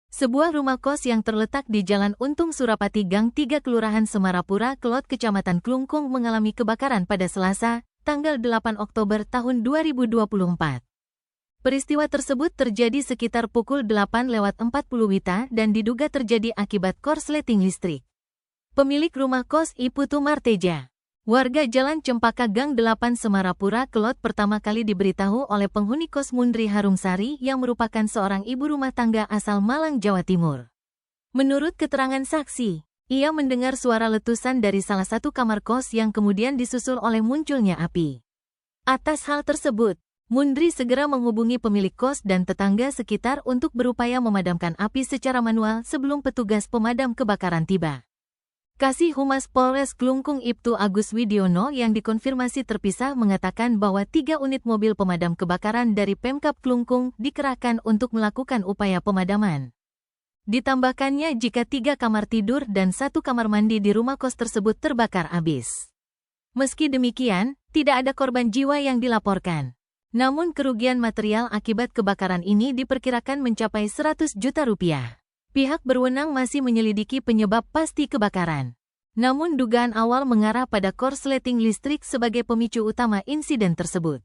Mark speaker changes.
Speaker 1: Sebuah rumah kos yang terletak di Jalan Untung Surapati Gang 3 Kelurahan Semarapura, Kelot, Kecamatan Klungkung mengalami kebakaran pada Selasa, tanggal 8 Oktober tahun 2024. Peristiwa tersebut terjadi sekitar pukul 8:40 WITA dan diduga terjadi akibat korsleting listrik. Pemilik rumah kos Iputu Marteja, warga Jalan Cempaka Gang 8 Semarapura, Kelot, pertama kali diberitahu oleh penghuni kos Mundri Harumsari yang merupakan seorang ibu rumah tangga asal Malang, Jawa Timur. Menurut keterangan saksi, ia mendengar suara letusan dari salah satu kamar kos yang kemudian disusul oleh munculnya api. Atas hal tersebut, Mundri segera menghubungi pemilik kos dan tetangga sekitar untuk berupaya memadamkan api secara manual sebelum petugas pemadam kebakaran tiba. Kasih Humas Polres Klungkung Ibtu Agus Widiono yang dikonfirmasi terpisah mengatakan bahwa 3 unit mobil pemadam kebakaran dari Pemkab Klungkung dikerahkan untuk melakukan upaya pemadaman. Ditambahkannya jika 3 kamar tidur dan 1 kamar mandi di rumah kos tersebut terbakar habis. Meski demikian, tidak ada korban jiwa yang dilaporkan. Namun kerugian material akibat kebakaran ini diperkirakan mencapai 100 juta rupiah. Pihak berwenang masih menyelidiki penyebab pasti kebakaran. Namun dugaan awal mengarah pada korsleting listrik sebagai pemicu utama insiden tersebut.